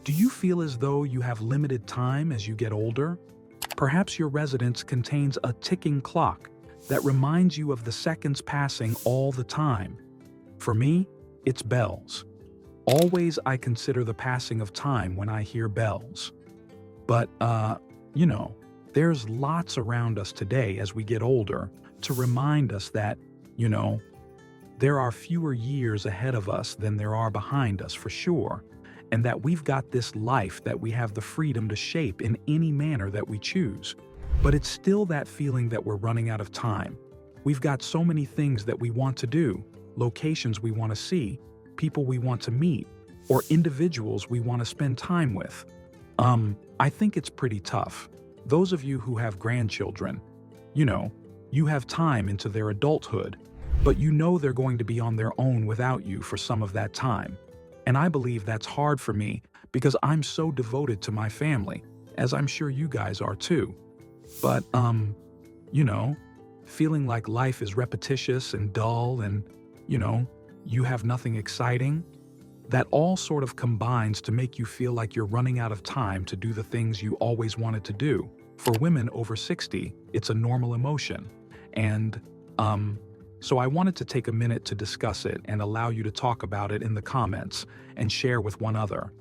Do you feel as though you have limited time as you get older? Perhaps your residence contains a ticking clock that reminds you of the seconds passing all the time. For me, it's bells. Always I consider the passing of time when I hear bells. But, you know, there's lots around us today as we get older to remind us that, you know, there are fewer years ahead of us than there are behind us for sure, and that we've got this life that we have the freedom to shape in any manner that we choose. But it's still that feeling that we're running out of time. We've got so many things that we want to do, locations we want to see, people we want to meet, or individuals we want to spend time with. I think it's pretty tough. Those of you who have grandchildren, you have time into their adulthood, but you know they're going to be on their own without you for some of that time. And I believe that's hard for me because I'm so devoted to my family, as I'm sure you guys are too. But, feeling like life is repetitious and dull and, you have nothing exciting, that all sort of combines to make you feel like you're running out of time to do the things you always wanted to do. For women over 60, it's a normal emotion. And, so I wanted to take a minute to discuss it and allow you to talk about it in the comments and share with one other.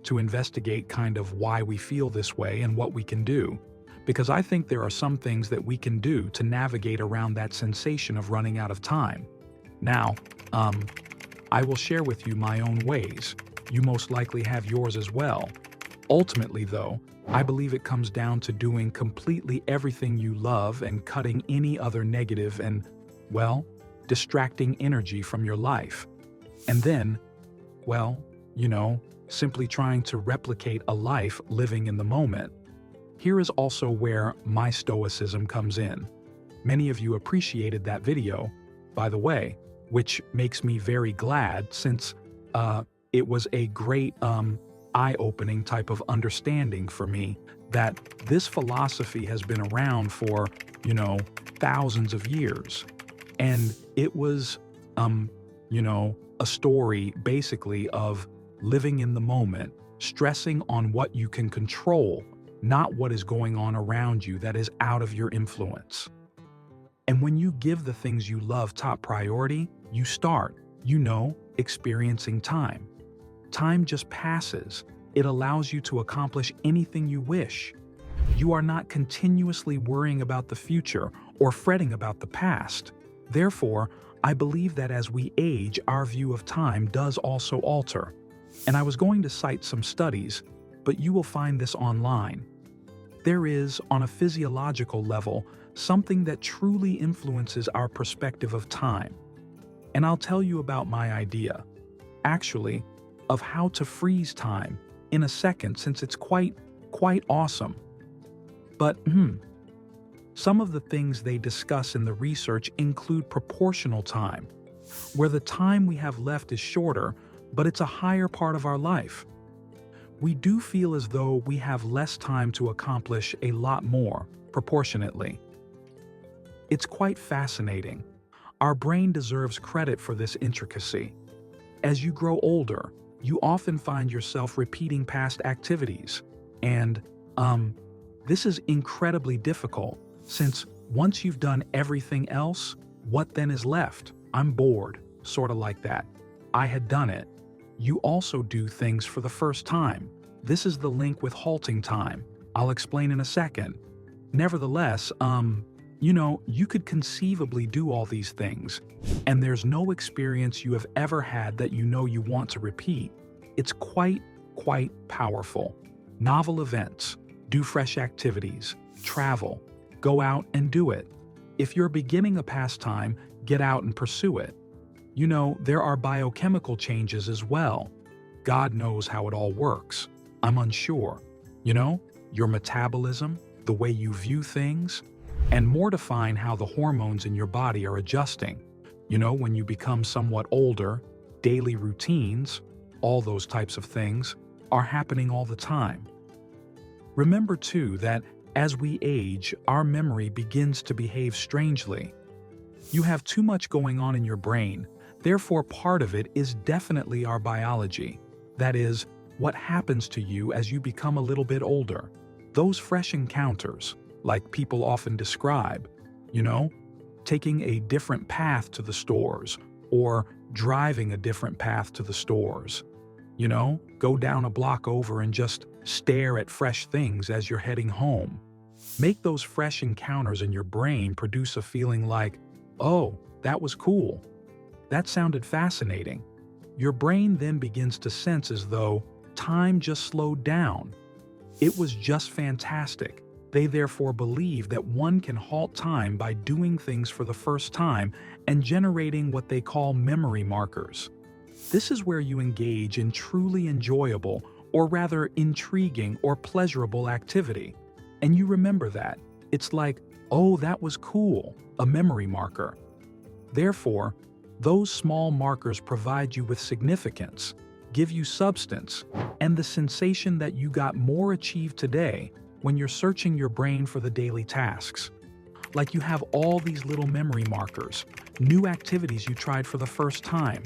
To investigate kind of why we feel this way and what we can do. Because I think there are some things that we can do to navigate around that sensation of running out of time. Now, I will share with you my own ways. You most likely have yours as well. Ultimately, though, I believe it comes down to doing completely everything you love and cutting any other negative and, distracting energy from your life. And then, simply trying to replicate a life living in the moment. Here is also where my stoicism comes in. Many of you appreciated that video, by the way, which makes me very glad since it was a great eye-opening type of understanding for me that this philosophy has been around for, thousands of years. And it was, a story basically of living in the moment, stressing on what you can control, not what is going on around you that is out of your influence. And when you give the things you love top priority, you start, experiencing time. Time just passes. It allows you to accomplish anything you wish. You are not continuously worrying about the future or fretting about the past. Therefore, I believe that as we age, our view of time does also alter. And I was going to cite some studies, but you will find this online. There is, on a physiological level, something that truly influences our perspective of time. And I'll tell you about my idea, actually, of how to freeze time in a second since it's quite awesome. But, some of the things they discuss in the research include proportional time, where the time we have left is shorter, but it's a higher part of our life. We do feel as though we have less time to accomplish a lot more, proportionately. It's quite fascinating. Our brain deserves credit for this intricacy. As you grow older, you often find yourself repeating past activities. And, this is incredibly difficult, since once you've done everything else, what then is left? I'm bored, sort of like that. I had done it. You also do things for the first time. This is the link with halting time. I'll explain in a second. Nevertheless, you could conceivably do all these things, and there's no experience you have ever had that you want to repeat. It's quite powerful. Novel events, do fresh activities, travel, go out and do it. If you're beginning a pastime, get out and pursue it. There are biochemical changes as well. God knows how it all works. I'm unsure. Your metabolism, the way you view things, and more define how the hormones in your body are adjusting. When you become somewhat older, daily routines, all those types of things, are happening all the time. Remember too that as we age, our memory begins to behave strangely. You have too much going on in your brain, therefore part of it is definitely our biology. That is, what happens to you as you become a little bit older. Those fresh encounters, like people often describe, you know, taking a different path to the stores or driving a different path to the stores. Go down a block over and just stare at fresh things as you're heading home. Make those fresh encounters in your brain produce a feeling like, oh, that was cool. That sounded fascinating. Your brain then begins to sense as though time just slowed down. It was just fantastic. They therefore believe that one can halt time by doing things for the first time and generating what they call memory markers. This is where you engage in truly enjoyable, or rather intriguing or pleasurable activity. And you remember that. It's like, oh, that was cool, a memory marker. Therefore, those small markers provide you with significance, give you substance, and the sensation that you got more achieved today when you're searching your brain for the daily tasks. Like you have all these little memory markers, new activities you tried for the first time.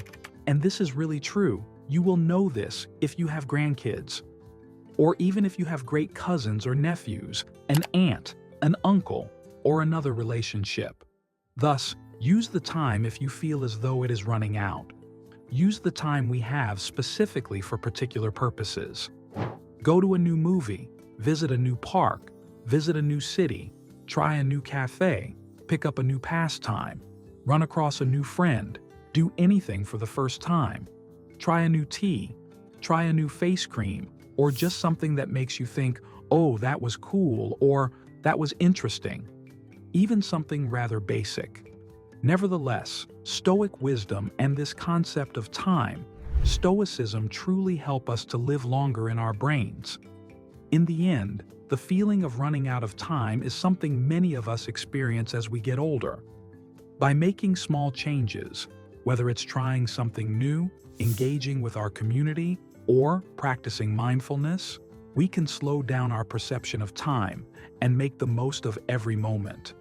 And this is really true. You will know this if you have grandkids, or even if you have great cousins or nephews, an aunt, an uncle, or another relationship. Thus, use the time if you feel as though it is running out. Use the time we have specifically for particular purposes. Go to a new movie, visit a new park, visit a new city, try a new cafe, pick up a new pastime, run across a new friend, do anything for the first time. Try a new tea, try a new face cream, or just something that makes you think, oh, that was cool, or that was interesting. Even something rather basic. Nevertheless, Stoic wisdom and this concept of time, Stoicism truly help us to live longer in our brains. In the end, the feeling of running out of time is something many of us experience as we get older. By making small changes, whether it's trying something new, engaging with our community, or practicing mindfulness, we can slow down our perception of time and make the most of every moment.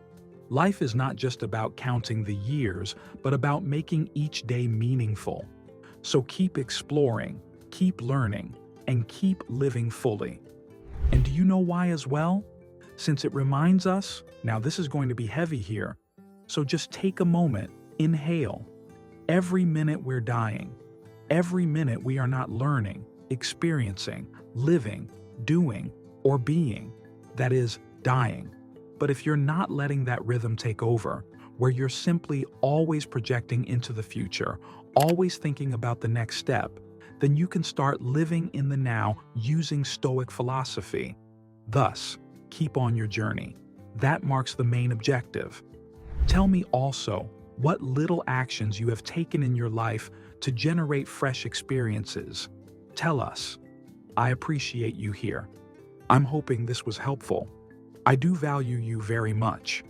Life is not just about counting the years, but about making each day meaningful. So keep exploring, keep learning, and keep living fully. And do you know why as well? Since it reminds us, now this is going to be heavy here, so just take a moment, inhale. Every minute we're dying. Every minute we are not learning, experiencing, living, doing, or being. That is, dying. But if you're not letting that rhythm take over, where you're simply always projecting into the future, always thinking about the next step, then you can start living in the now using Stoic philosophy. Thus, keep on your journey. That marks the main objective. Tell me also what little actions you have taken in your life to generate fresh experiences. Tell us. I appreciate you here. I'm hoping this was helpful. I do value you very much.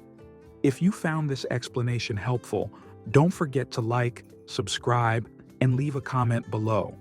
If you found this explanation helpful, don't forget to like, subscribe, and leave a comment below.